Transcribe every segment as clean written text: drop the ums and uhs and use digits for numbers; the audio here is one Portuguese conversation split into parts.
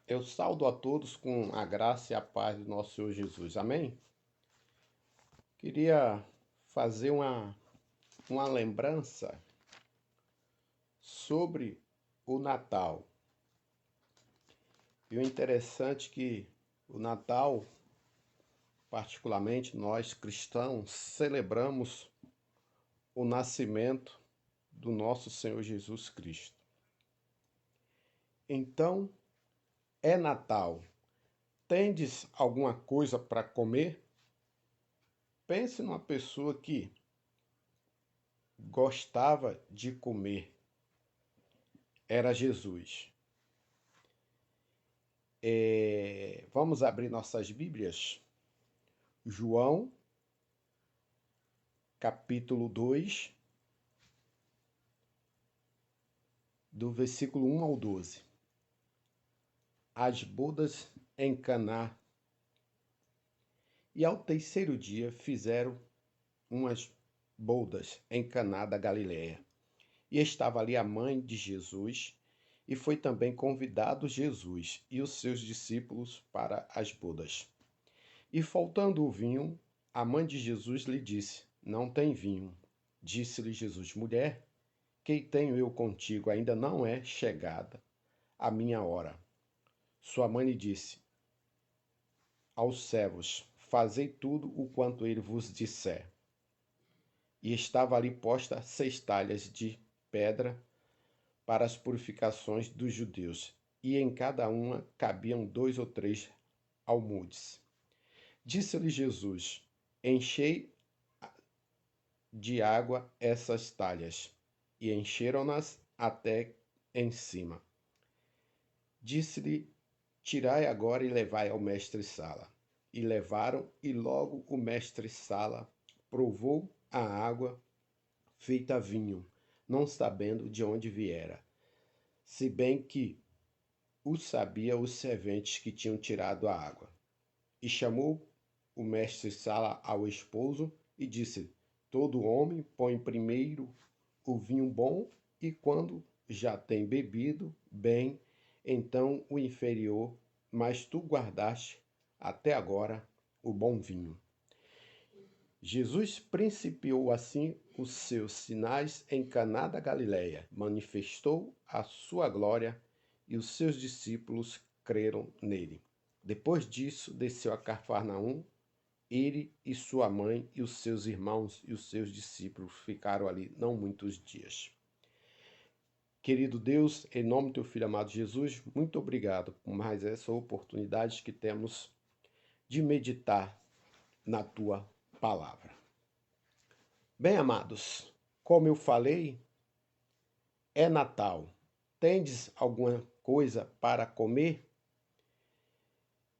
Eu saudo a todos com a graça e a paz do nosso Senhor Jesus. Amém? Queria fazer uma lembrança sobre o Natal. E o interessante é que o Natal, particularmente nós cristãos, celebramos o nascimento do nosso Senhor Jesus Cristo. Então, é Natal. Tendes alguma coisa para comer? Pense numa pessoa que gostava de comer. Era Jesus. Vamos abrir nossas Bíblias. João, capítulo 2, do versículo 1 ao 12. As bodas em Caná. E ao terceiro dia fizeram umas bodas em Caná da Galileia. E estava ali a mãe de Jesus, e foi também convidado Jesus e os seus discípulos para as bodas. E faltando o vinho, a mãe de Jesus lhe disse: Não tem vinho. Disse-lhe Jesus: Mulher, quem tenho eu contigo ainda não é chegada a minha hora. Sua mãe lhe disse aos servos: Fazei tudo o quanto ele vos disser. E estava ali posta 6 talhas de pedra para as purificações dos judeus, e em cada uma cabiam 2 ou 3 almudes. Disse-lhe Jesus: Enchei de água essas talhas. E encheram-nas até em cima. Disse-lhe: Tirai agora e levai ao mestre-sala. E levaram, e logo o mestre-sala provou a água feita vinho, não sabendo de onde viera, se bem que o sabia os serventes que tinham tirado a água. E chamou o mestre-sala ao esposo e disse: Todo homem põe primeiro o vinho bom, e quando já tem bebido bem, então o inferior, mas tu guardaste até agora o bom vinho. Jesus principiou assim os seus sinais em Caná da Galileia, manifestou a sua glória e os seus discípulos creram nele. Depois disso, desceu a Cafarnaum. Ele e sua mãe e os seus irmãos e os seus discípulos ficaram ali não muitos dias. Querido Deus, em nome do teu Filho amado Jesus, muito obrigado por mais essa oportunidade que temos de meditar na tua palavra. Bem, amados, como eu falei, é Natal. Tendes alguma coisa para comer?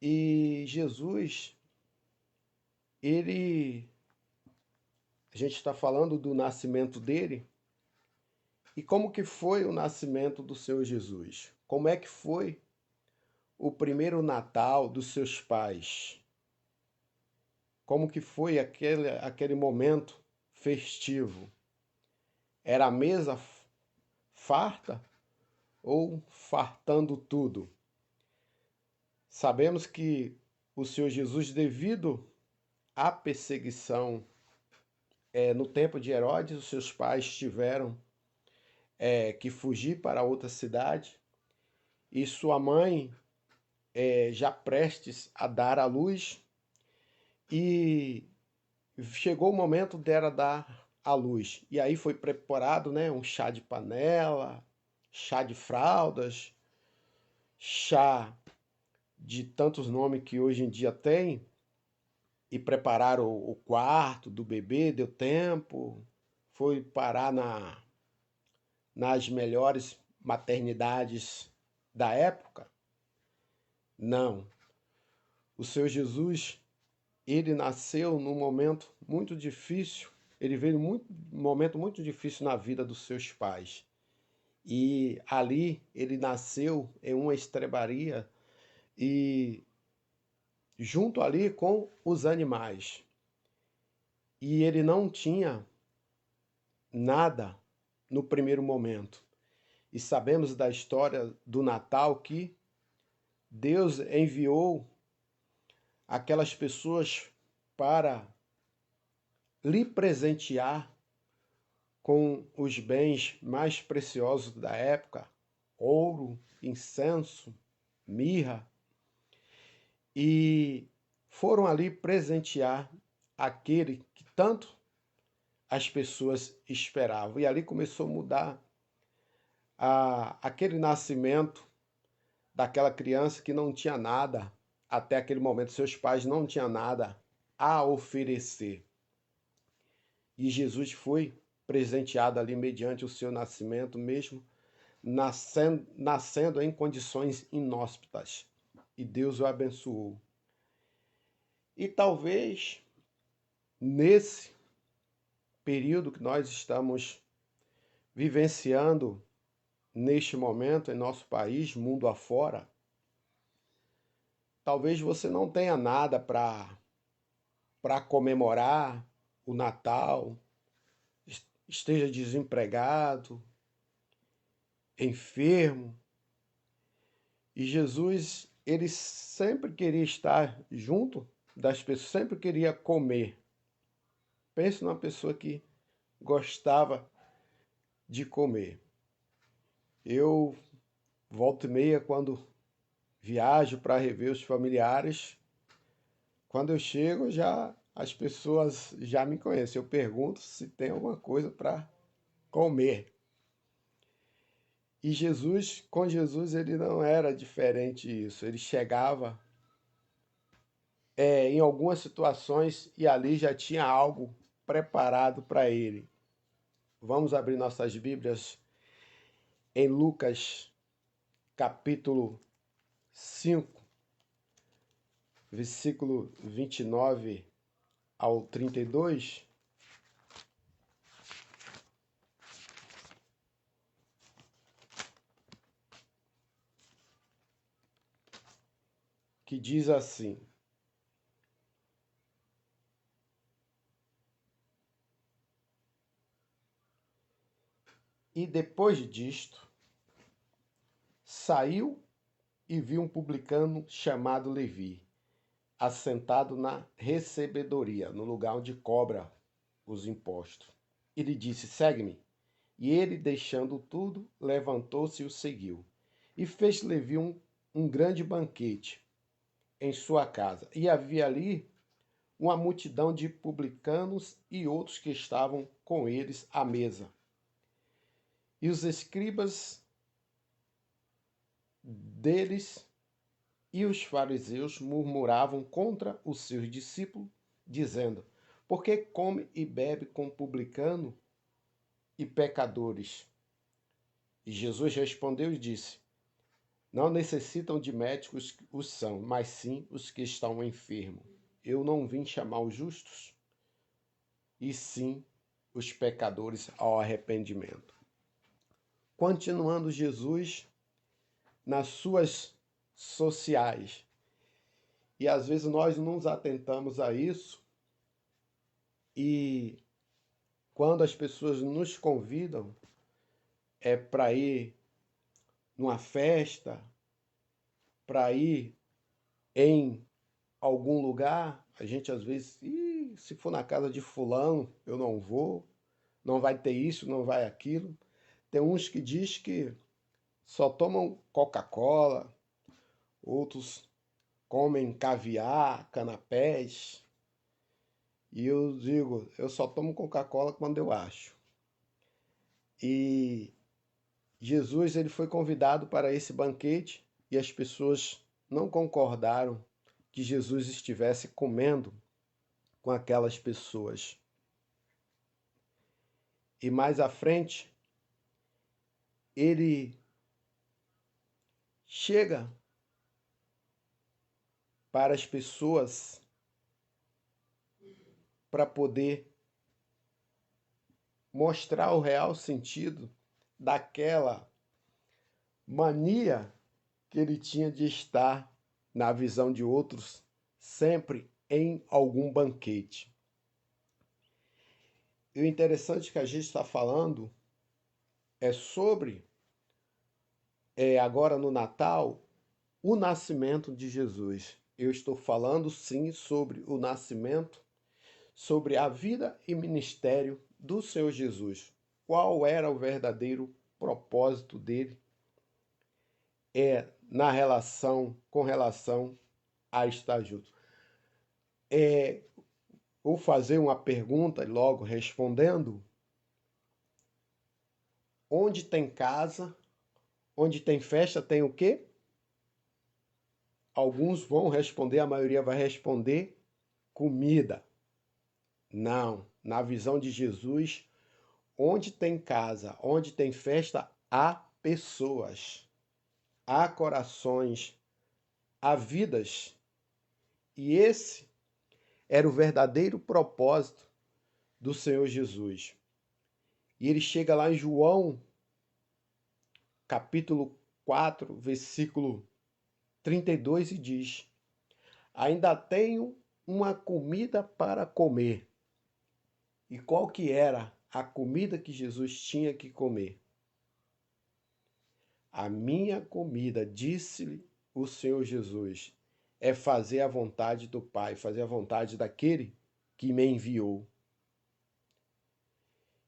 E Jesus, a gente está falando do nascimento dele. E como que foi o nascimento do Senhor Jesus? Como é que foi o primeiro Natal dos seus pais? Como que foi aquele momento festivo? Era a mesa farta ou fartando tudo? Sabemos que o Senhor Jesus, devido à perseguição no tempo de Herodes, os seus pais tiveram que fugir para outra cidade, e sua mãe, já prestes a dar à luz, e chegou o momento dela dar à luz. E aí foi preparado, né, um chá de panela, chá de fraldas, chá de tantos nomes que hoje em dia tem, e prepararam o quarto do bebê, deu tempo, foi parar nas melhores maternidades da época? Não. O Senhor Jesus, ele nasceu num momento muito difícil, ele veio um momento muito difícil na vida dos seus pais. E ali ele nasceu em uma estrebaria e junto ali com os animais. E ele não tinha nada no primeiro momento. E sabemos da história do Natal que Deus enviou aquelas pessoas para lhe presentear com os bens mais preciosos da época, ouro, incenso, mirra, e foram ali presentear aquele que tanto as pessoas esperavam. E ali começou a mudar aquele nascimento daquela criança que não tinha nada até aquele momento. Seus pais não tinham nada a oferecer. E Jesus foi presenteado ali mediante o seu nascimento, mesmo nascendo em condições inóspitas. E Deus o abençoou. E talvez nesse período que nós estamos vivenciando neste momento em nosso país, mundo afora, talvez você não tenha nada para comemorar o Natal, esteja desempregado, enfermo. E Jesus, ele sempre queria estar junto das pessoas, sempre queria comer. Pense numa pessoa que gostava de comer. Eu, volta e meia, quando viajo para rever os familiares, quando eu chego, já as pessoas já me conhecem. Eu pergunto se tem alguma coisa para comer. E Jesus, com Jesus, ele não era diferente disso. Ele chegava em algumas situações e ali já tinha algo preparado para ele. Vamos abrir nossas Bíblias em Lucas, capítulo 5, versículo 29 ao 32. Que diz assim: E depois disto, saiu e viu um publicano chamado Levi, assentado na recebedoria, no lugar onde cobra os impostos. E lhe disse: Segue-me. E ele, deixando tudo, levantou-se e o seguiu. E fez Levi um grande banquete em sua casa. E havia ali uma multidão de publicanos e outros que estavam com eles à mesa. E os escribas deles e os fariseus murmuravam contra os seus discípulos, dizendo: Por que come e bebe com publicano e pecadores? E Jesus respondeu e disse: Não necessitam de médicos os são, mas sim os que estão enfermos. Eu não vim chamar os justos, e sim os pecadores ao arrependimento. Continuando Jesus nas suas sociais. E às vezes nós não nos atentamos a isso, e quando as pessoas nos convidam para ir numa festa, para ir em algum lugar, a gente às vezes, se for na casa de fulano, eu não vou, não vai ter isso, não vai aquilo. Tem uns que diz que só tomam Coca-Cola, outros comem caviar, canapés. E eu digo, eu só tomo Coca-Cola quando eu acho. E Jesus, ele foi convidado para esse banquete e as pessoas não concordaram que Jesus estivesse comendo com aquelas pessoas. E mais à frente, ele chega para as pessoas para poder mostrar o real sentido daquela mania que ele tinha de estar, na visão de outros, sempre em algum banquete. E o interessante que a gente está falando é sobre, agora no Natal, o nascimento de Jesus. Eu estou falando sim sobre o nascimento, sobre a vida e ministério do Senhor Jesus. Qual era o verdadeiro propósito dele com relação a estar junto. Vou fazer uma pergunta e logo respondendo. Onde tem casa, onde tem festa, tem o quê? Alguns vão responder, a maioria vai responder comida. Não, na visão de Jesus, onde tem casa, onde tem festa, há pessoas, há corações, há vidas. E esse era o verdadeiro propósito do Senhor Jesus. E ele chega lá em João, capítulo 4, versículo 32, e diz: ainda tenho uma comida para comer. E qual que era a comida que Jesus tinha que comer? A minha comida, disse-lhe o Senhor Jesus, é fazer a vontade do Pai, fazer a vontade daquele que me enviou.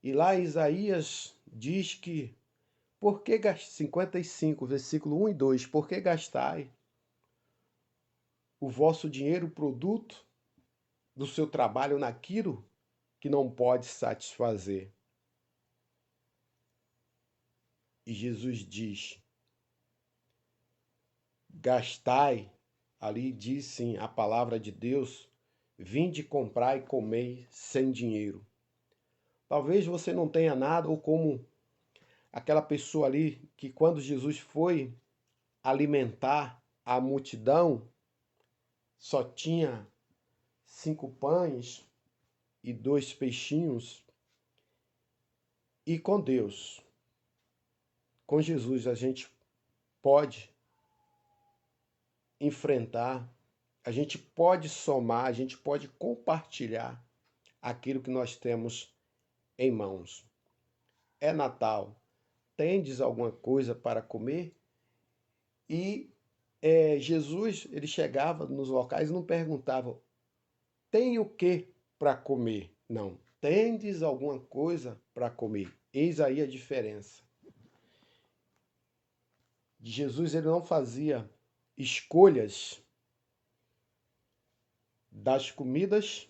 E lá Isaías diz que, 55, versículo 1 e 2, por que gastai o vosso dinheiro, produto do seu trabalho, naquilo que não pode satisfazer? E Jesus diz, gastai, ali diz sim a palavra de Deus, vinde comprar e comei sem dinheiro. Talvez você não tenha nada, ou como aquela pessoa ali que quando Jesus foi alimentar a multidão, só tinha 5 pães e 2 peixinhos. E com Deus, com Jesus, a gente pode enfrentar, a gente pode somar, a gente pode compartilhar aquilo que nós temos em mãos. É Natal, tendes alguma coisa para comer? E Jesus, ele chegava nos locais e não perguntava, tem o que para comer? Não, tendes alguma coisa para comer? Eis aí a diferença. Jesus, ele não fazia escolhas das comidas,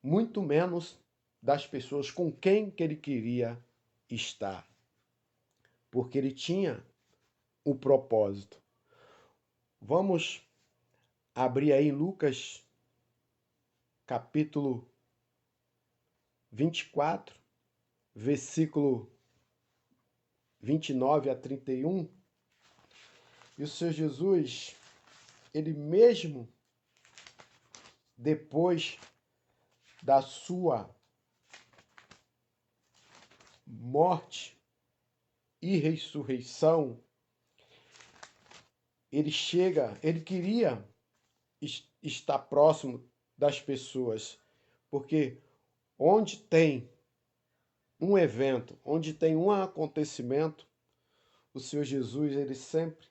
muito menos das pessoas com quem que ele queria estar, porque ele tinha o propósito. Vamos abrir aí Lucas, capítulo 24, versículo 29 a 31. E o Senhor Jesus, ele mesmo depois da sua morte e ressurreição, ele queria estar próximo das pessoas, porque onde tem um evento, onde tem um acontecimento, o Senhor Jesus, ele sempre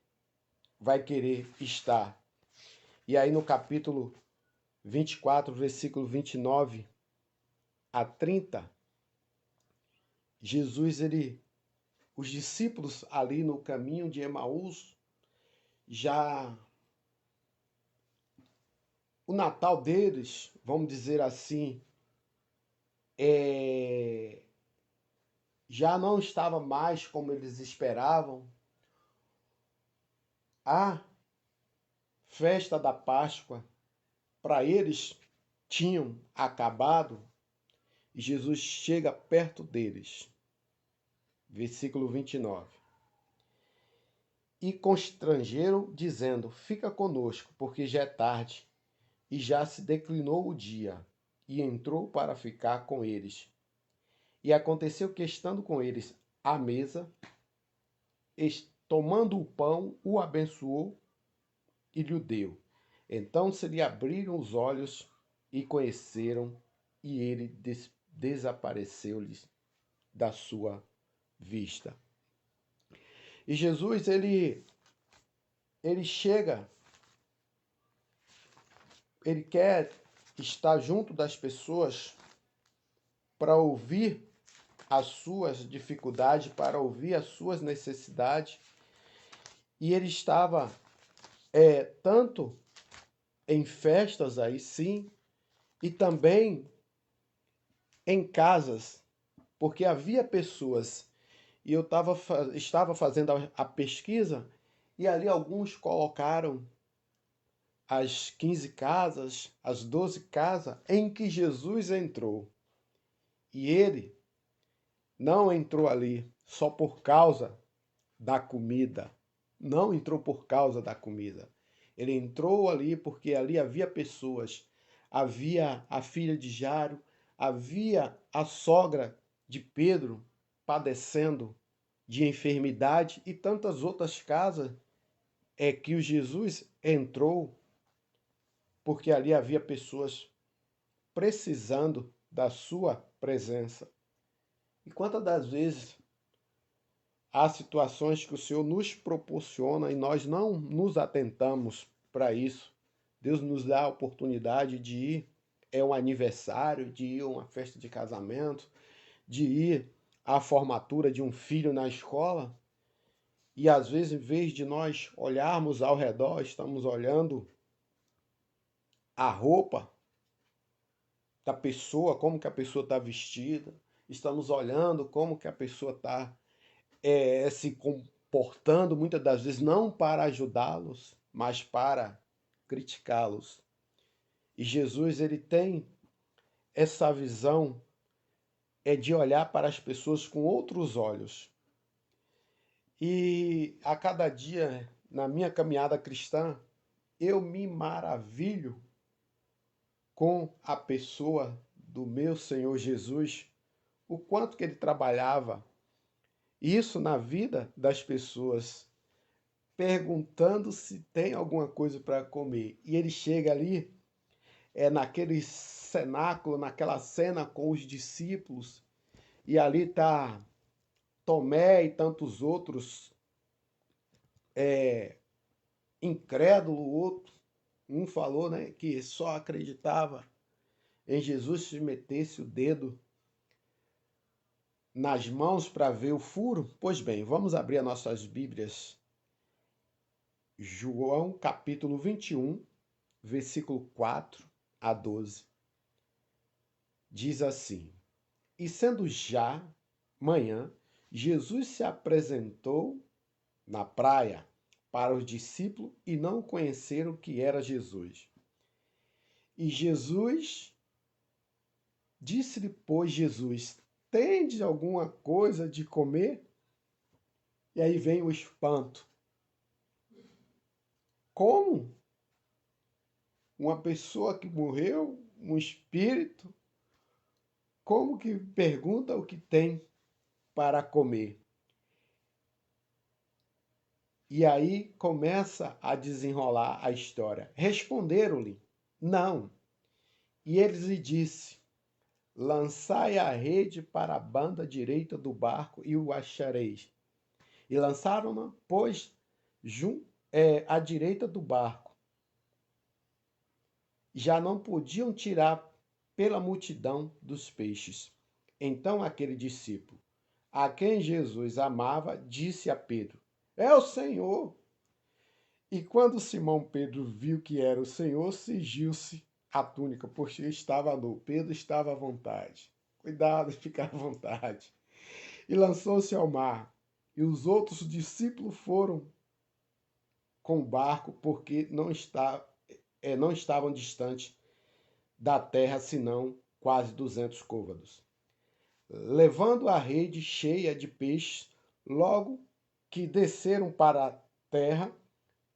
vai querer estar. E aí no capítulo 24, versículo 29 a 30, Jesus, os discípulos ali no caminho de Emaús, o Natal deles, vamos dizer assim, já não estava mais como eles esperavam. A festa da Páscoa, para eles, tinham acabado, e Jesus chega perto deles. Versículo 29. E constrangeram, dizendo, fica conosco, porque já é tarde, e já se declinou o dia. E entrou para ficar com eles. E aconteceu que, estando com eles à mesa, tomando o pão, o abençoou e lhe deu. Então se lhe abriram os olhos e conheceram, e ele desapareceu-lhes da sua vista. E Jesus, ele ele chega, ele quer estar junto das pessoas para ouvir as suas dificuldades, para ouvir as suas necessidades. E ele estava tanto em festas aí sim, e também em casas, porque havia pessoas, e eu estava fazendo a pesquisa, e ali alguns colocaram as 15 casas, as 12 casas em que Jesus entrou. E ele não entrou ali só por causa da comida. Não entrou por causa da comida. Ele entrou ali porque ali havia pessoas. Havia a filha de Jairo, havia a sogra de Pedro padecendo de enfermidade e tantas outras casas que o Jesus entrou porque ali havia pessoas precisando da sua presença. E quantas das vezes há situações que o Senhor nos proporciona e nós não nos atentamos para isso. Deus nos dá a oportunidade de ir, um aniversário, de ir a uma festa de casamento, de ir à formatura de um filho na escola. E às vezes, em vez de nós olharmos ao redor, estamos olhando a roupa da pessoa, como que a pessoa está vestida, estamos olhando como que a pessoa está se comportando, muitas das vezes não para ajudá-los, mas para criticá-los. E Jesus, ele tem essa visão de olhar para as pessoas com outros olhos. E a cada dia, na minha caminhada cristã, eu me maravilho com a pessoa do meu Senhor Jesus, o quanto que ele trabalhava isso na vida das pessoas, perguntando se tem alguma coisa para comer. E ele chega ali, naquele cenáculo, naquela cena com os discípulos, e ali está Tomé e tantos outros, incrédulo, o outro. Um falou, né, que só acreditava em Jesus se metesse o dedo nas mãos para ver o furo. Pois bem, vamos abrir as nossas Bíblias. João capítulo 21, versículo 4 a 12. Diz assim: E sendo já manhã, Jesus se apresentou na praia para os discípulos e não conheceram que era Jesus. E Jesus disse-lhe, pois, Jesus: Tendes alguma coisa de comer? E aí vem o espanto. Como? Uma pessoa que morreu, um espírito, como que pergunta o que tem para comer? E aí começa a desenrolar a história. Responderam-lhe, não. E eles lhe disse, lançai a rede para a banda direita do barco e o achareis. E lançaram-na, pois, à direita do barco. Já não podiam tirar pela multidão dos peixes. Então aquele discípulo, a quem Jesus amava, disse a Pedro, é o Senhor. E quando Simão Pedro viu que era o Senhor, cingiu-se a túnica, porque estava nu. Pedro estava à vontade. Cuidado, ficar à vontade. E lançou-se ao mar. E os outros discípulos foram com o barco, porque não estavam distantes da terra, senão quase 200 côvados. Levando a rede cheia de peixes, logo que desceram para a terra,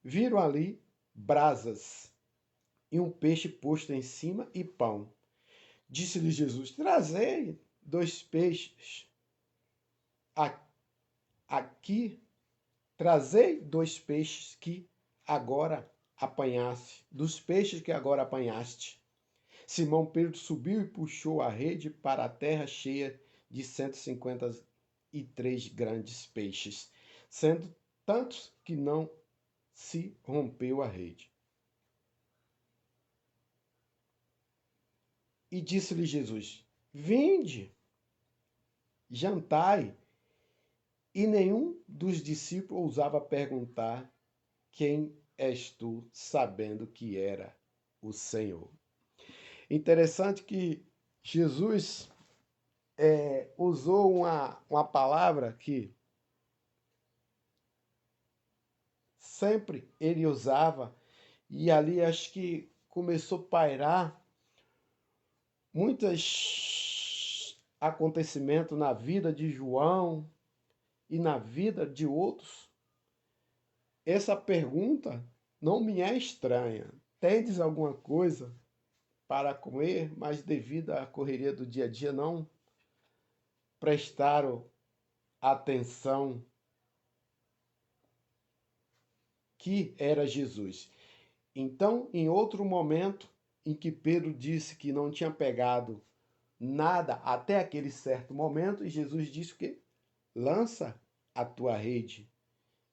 viram ali brasas e um peixe posto em cima e pão. Disse-lhe Jesus, trazei 2 peixes aqui, trazei 2 peixes que agora apanhaste, dos peixes que agora apanhaste. Simão Pedro subiu e puxou a rede para a terra cheia de 153 grandes peixes, sendo tantos que não se rompeu a rede. E disse-lhe Jesus: Vinde, jantai. E nenhum dos discípulos ousava perguntar: Quem és tu, sabendo que era o Senhor. Interessante que Jesus usou uma palavra que sempre ele usava, e ali acho que começou a pairar muitos acontecimentos na vida de João e na vida de outros. Essa pergunta não me é estranha. Tendes alguma coisa para comer, mas devido à correria do dia a dia não prestaram atenção que era Jesus. Então, em outro momento em que Pedro disse que não tinha pegado nada até aquele certo momento, e Jesus disse que lança a tua rede.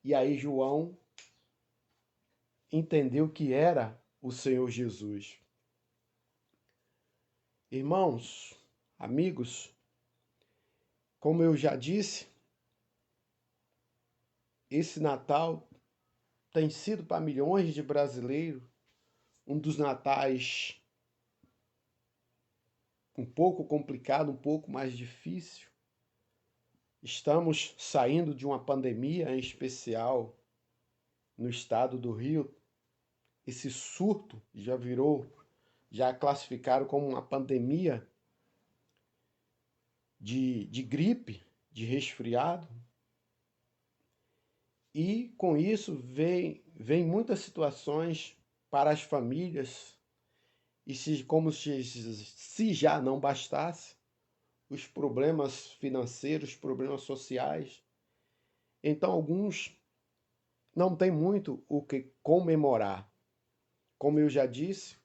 E aí João entendeu que era o Senhor Jesus. Irmãos, amigos, como eu já disse, esse Natal tem sido para milhões de brasileiros um dos natais um pouco complicado, um pouco mais difícil. Estamos saindo de uma pandemia, em especial no estado do Rio. Esse surto já classificaram como uma pandemia de gripe, de resfriado. E com isso vem muitas situações para as famílias, e como se já não bastasse, os problemas financeiros, problemas sociais. Então, alguns não têm muito o que comemorar. Como eu já disse,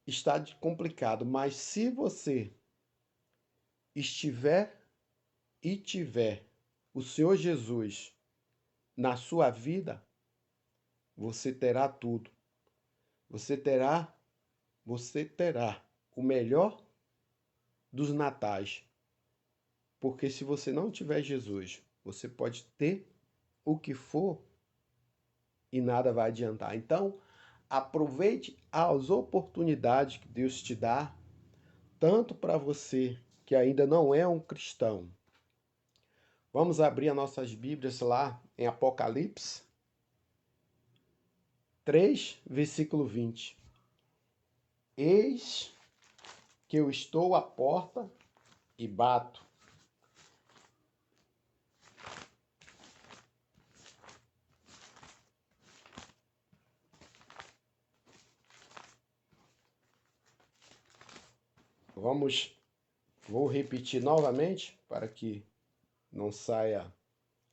está complicado, mas se você estiver e tiver o Senhor Jesus na sua vida, você terá tudo. Você terá o melhor dos natais. Porque se você não tiver Jesus, você pode ter o que for e nada vai adiantar. Então, aproveite as oportunidades que Deus te dá, tanto para você que ainda não é um cristão. Vamos abrir as nossas Bíblias lá em Apocalipse 3, versículo 20. Eis que eu estou à porta e bato. Vou repetir novamente para que não saia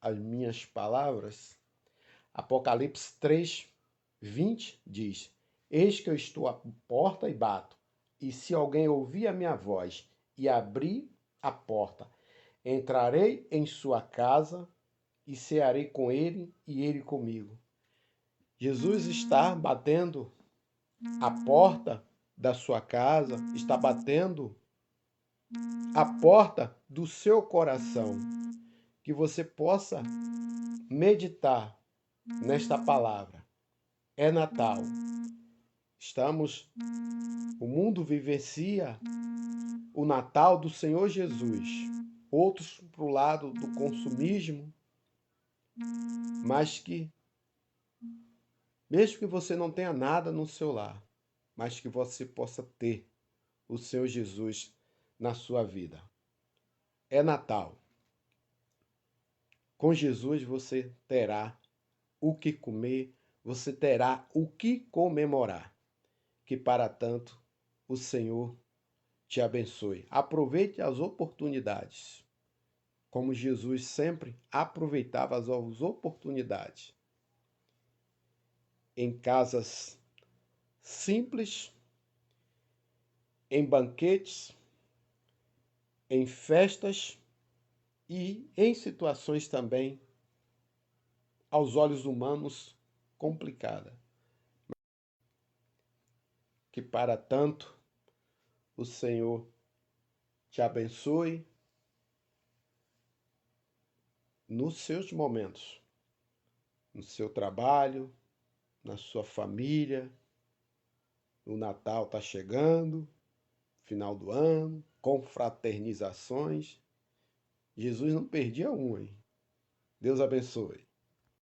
as minhas palavras. Apocalipse 3, 20 diz: Eis que eu estou à porta e bato, e se alguém ouvir a minha voz e abrir a porta, entrarei em sua casa e cearei com ele e ele comigo. Jesus está batendo a porta da sua casa, está batendo a porta do seu coração, que você possa meditar nesta palavra. É Natal. O mundo vivencia o Natal do Senhor Jesus. Outros para o lado do consumismo, mas que, mesmo que você não tenha nada no seu lar, mas que você possa ter o Senhor Jesus na sua vida. É Natal. Com Jesus você terá o que comer, você terá o que comemorar. Que para tanto o Senhor te abençoe. Aproveite as oportunidades, como Jesus sempre aproveitava as oportunidades. Em casas simples, em banquetes, em festas e em situações também aos olhos humanos, complicada. Que para tanto o Senhor te abençoe nos seus momentos, no seu trabalho, na sua família. O Natal está chegando, final do ano, confraternizações. Jesus não perdia um, hein? Deus abençoe.